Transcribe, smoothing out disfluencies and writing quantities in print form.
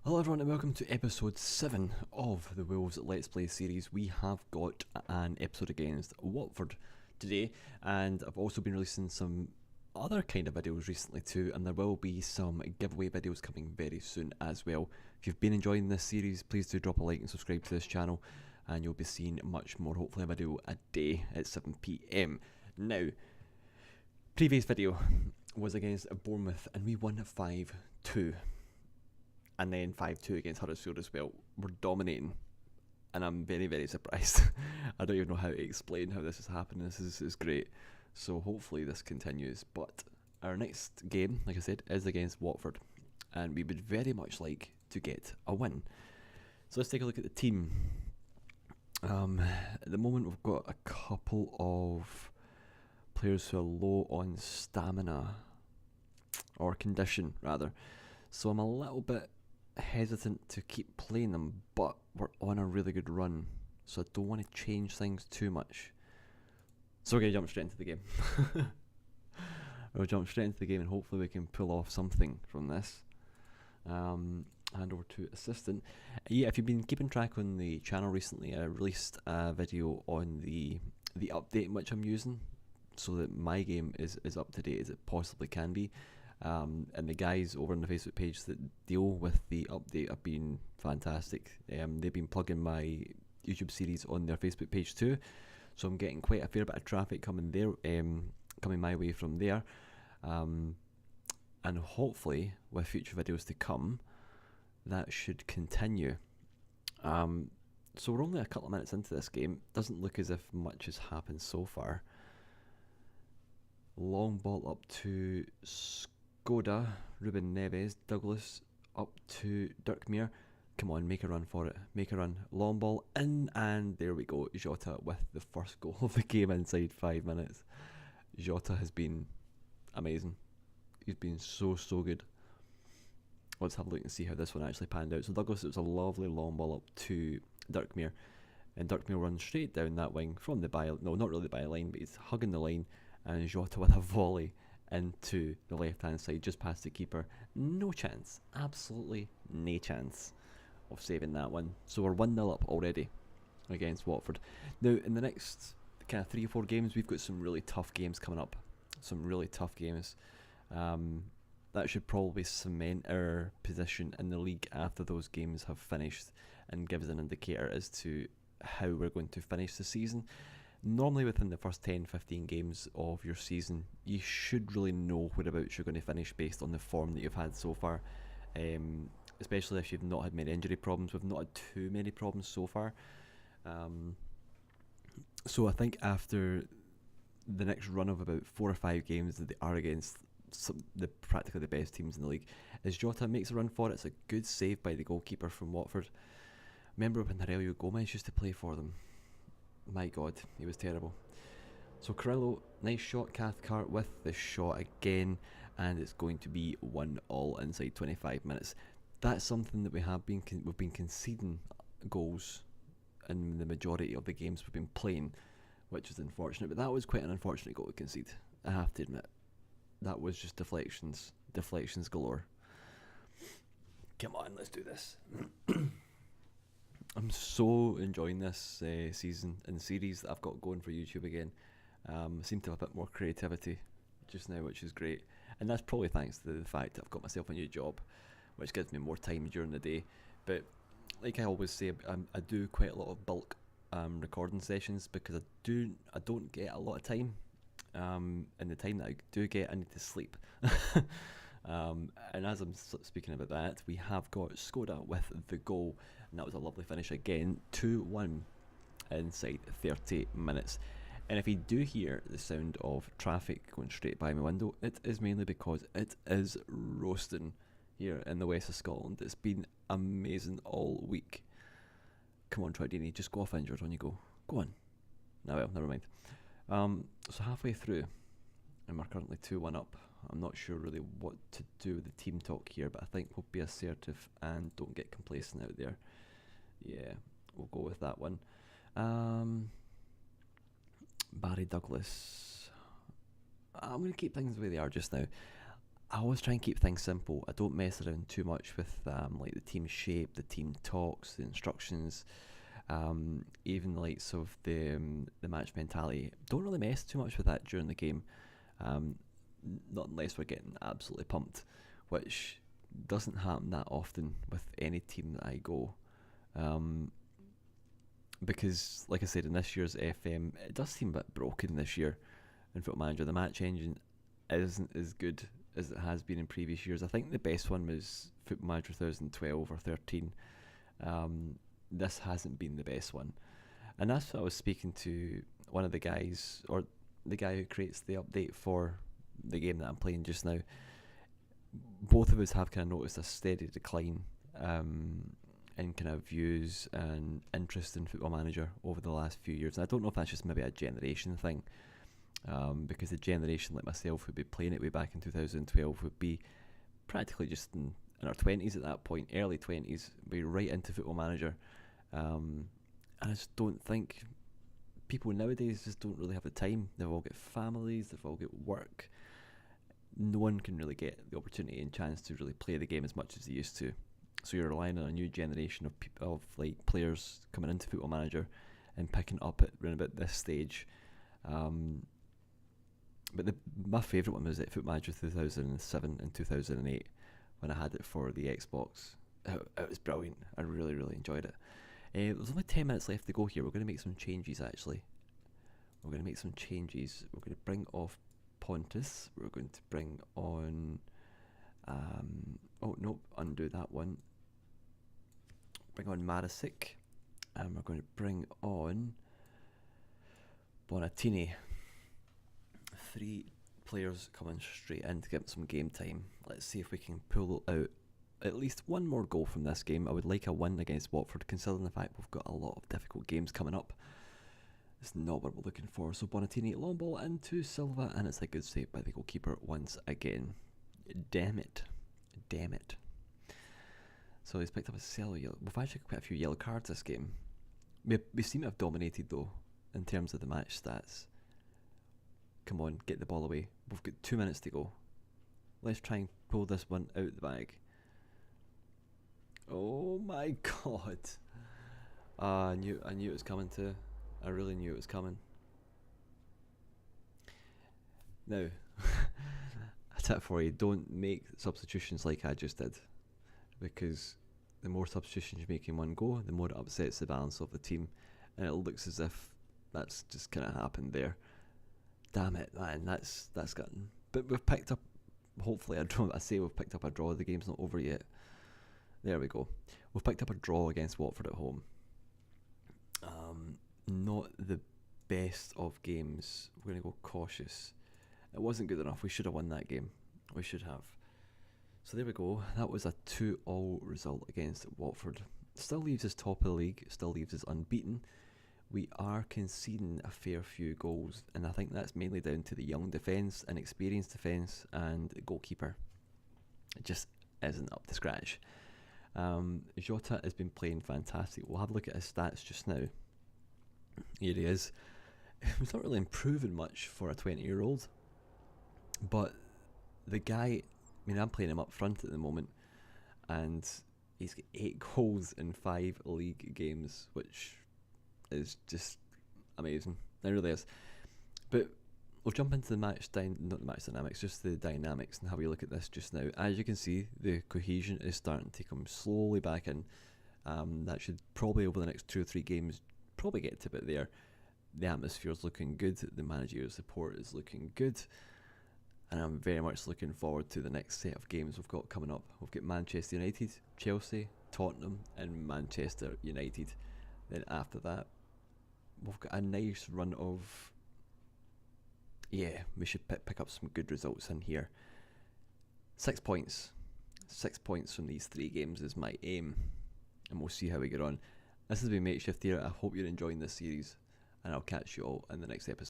Hello everyone and welcome to episode 7 of the Wolves Let's Play series. We have got an episode against Watford today, and I've also been releasing some other kind of videos recently too, and there will be some giveaway videos coming very soon as well. If you've been enjoying this series, please do drop a like and subscribe to this channel, and you'll be seeing much more, hopefully a video a day at 7 PM. Now, previous video was against Bournemouth and we won 5-2. And then 5-2 against Huddersfield as well. We're dominating, and I'm very, very surprised. I don't even know how to explain how this has happened. This is great. So hopefully this continues. But our next game, like I said, is against Watford, and we would very much like to get a win. So let's take a look at the team. At the moment we've got a couple of players who are low on stamina, or condition rather. So I'm a little bit hesitant to keep playing them, but we're on a really good run, so I don't want to change things too much. So we're going to jump straight into the game. We'll jump straight into the game and hopefully we can pull off something from this. Hand over to assistant. Yeah, if you've been keeping track on the channel recently, I released a video on the update which I'm using, so that my game is up to date as it possibly can be. And the guys over on the Facebook page that deal with the update have been fantastic. They've been plugging my YouTube series on their Facebook page too, so I'm getting quite a fair bit of traffic coming there, coming my way from there, and hopefully with future videos to come, that should continue. So we're only a couple of minutes into this game. Doesn't look as if much has happened so far. Long ball up to Skoda, Ruben Neves, Douglas up to Dirkmeer. Come on, make a run for it. Make a run. Long ball in, and there we go. Jota with the first goal of the game inside 5 minutes. Jota has been amazing. He's been so good. Let's have a look and see how this one actually panned out. So Douglas, it was a lovely long ball up to Dirkmeer, and Dirkmeer runs straight down that wing from the by. No, not really the byline, but he's hugging the line, and Jota with a volley into the left hand side, just past the keeper. No chance, absolutely no chance of saving that one. So we're 1-0 up already against Watford. Now in the next kind of 3 or 4 games, we've got some really tough games coming up. Some really tough games. That should probably cement our position in the league after those games have finished, and give us an indicator as to how we're going to finish the season. Normally within the first 10-15 games of your season, you should really know whereabouts you're going to finish based on the form that you've had so far, especially if you've not had many injury problems. We've not had too many problems so far, so I think after the next run of about 4 or 5 games that they are against practically the best teams in the league, as Jota makes a run for it. It's a good save by the goalkeeper from Watford. Remember when Aurelio Gomez used to play for them? My God, he was terrible. So Carrillo, nice shot. Cathcart with the shot again, and it's going to be 1-1 inside 25 minutes. That's something that we've been conceding goals in the majority of the games we've been playing, which is unfortunate. But that was quite an unfortunate goal to concede, I have to admit. That was just deflections galore. Come on, let's do this. I'm so enjoying this season and series that I've got going for YouTube again. I seem to have a bit more creativity just now, which is great. And that's probably thanks to the fact that I've got myself a new job, which gives me more time during the day. But like I always say, I do quite a lot of bulk recording sessions, because I don't get a lot of time. And the time that I do get, I need to sleep. And as I'm speaking about that, we have got Skoda with the goal, and that was a lovely finish again. 2-1 inside 30 minutes. And if you do hear the sound of traffic going straight by my window, it is mainly because it is roasting here in the west of Scotland. It's been amazing all week. Come on, Troy Deeney, just go off injured when you go. Go on. No, well, never mind. So halfway through, and we're currently 2-1 up. I'm not sure really what to do with the team talk here, but I think we'll be assertive and don't get complacent out there. Yeah, we'll go with that one. Barry Douglas. I'm going to keep things the way they are just now. I always try and keep things simple. I don't mess around too much with like the team shape, the team talks, the instructions, even the likes of the match mentality. Don't really mess too much with that during the game, not unless we're getting absolutely pumped, which doesn't happen that often with any team that I go. Because, like I said, in this year's FM, it does seem a bit broken this year in Football Manager. The match engine isn't as good as it has been in previous years. I think the best one was Football Manager 2012 or 13. This hasn't been the best one. And that's what I was speaking to one of the guys, or the guy who creates the update for the game that I'm playing just now. Both of us have kind of noticed a steady decline in kind of views and interest in Football Manager over the last few years. And I don't know if that's just maybe a generation thing, because a generation like myself who'd be playing it way back in 2012 would be practically just in our 20s at that point, early 20s, be right into Football Manager. And I just don't think people nowadays just don't really have the time. They've all got families, they've all got work. No one can really get the opportunity and chance to really play the game as much as they used to. So you're relying on a new generation of like players coming into Football Manager and picking up at around about this stage. But my favourite one was at Football Manager 2007 and 2008 when I had it for the Xbox. It was brilliant. I really, really enjoyed it. There's only 10 minutes left to go here. We're going to make some changes actually. We're going to bring off Pontus. We're going to bring on... oh, nope, undo that one. Bring on Marisic. And we're going to bring on Bonatini. 3 players coming straight in to get some game time. Let's see if we can pull out at least one more goal from this game. I would like a win against Watford, considering the fact we've got a lot of difficult games coming up. It's not what we're looking for. So Bonatini, long ball into Silva, and it's a good save by the goalkeeper once again. Damn it. So he's picked up a yellow. We've actually got quite a few yellow cards this game. We seem to have dominated though, in terms of the match stats. Come on, get the ball away. We've got 2 minutes to go. Let's try and pull this one out the bag. Oh my god. I knew it was coming too. I really knew it was coming. Now, a tip for you, don't make substitutions like I just did. Because the more substitutions you make in one go, the more it upsets the balance of the team. And it looks as if that's just kind of happened there. Damn it, man, that's gotten... But we've picked up, hopefully, we've picked up a draw. The game's not over yet. There we go. We've picked up a draw against Watford at home. Not the best of games. We're going to go cautious. It wasn't good enough. We should have won that game. We should have. So there we go. That was a 2-2 result against Watford. Still leaves us top of the league. Still leaves us unbeaten. We are conceding a fair few goals, and I think that's mainly down to the young defence, inexperienced defence, and goalkeeper. It just isn't up to scratch. Jota has been playing fantastic. We'll have a look at his stats just now. Here he is. He's not really improving much for a 20-year-old, but the guy, I mean, I'm playing him up front at the moment, and he's got 8 goals in 5 league games, which is just amazing. It really is. But we'll jump into the not the match dynamics, just the dynamics, and have a look at this just now. As you can see, the cohesion is starting to come slowly back in. That should probably, over the next 2 or 3 games, probably get to about there. The atmosphere is looking good. The managerial support is looking good. And I'm very much looking forward to the next set of games we've got coming up. We've got Manchester United, Chelsea, Tottenham, and Manchester United. Then after that, we've got a nice run of... Yeah, we should pick up some good results in here. 6 points. 6 points from these 3 games is my aim. And we'll see how we get on. This has been Makeshift here. I hope you're enjoying this series. And I'll catch you all in the next episode.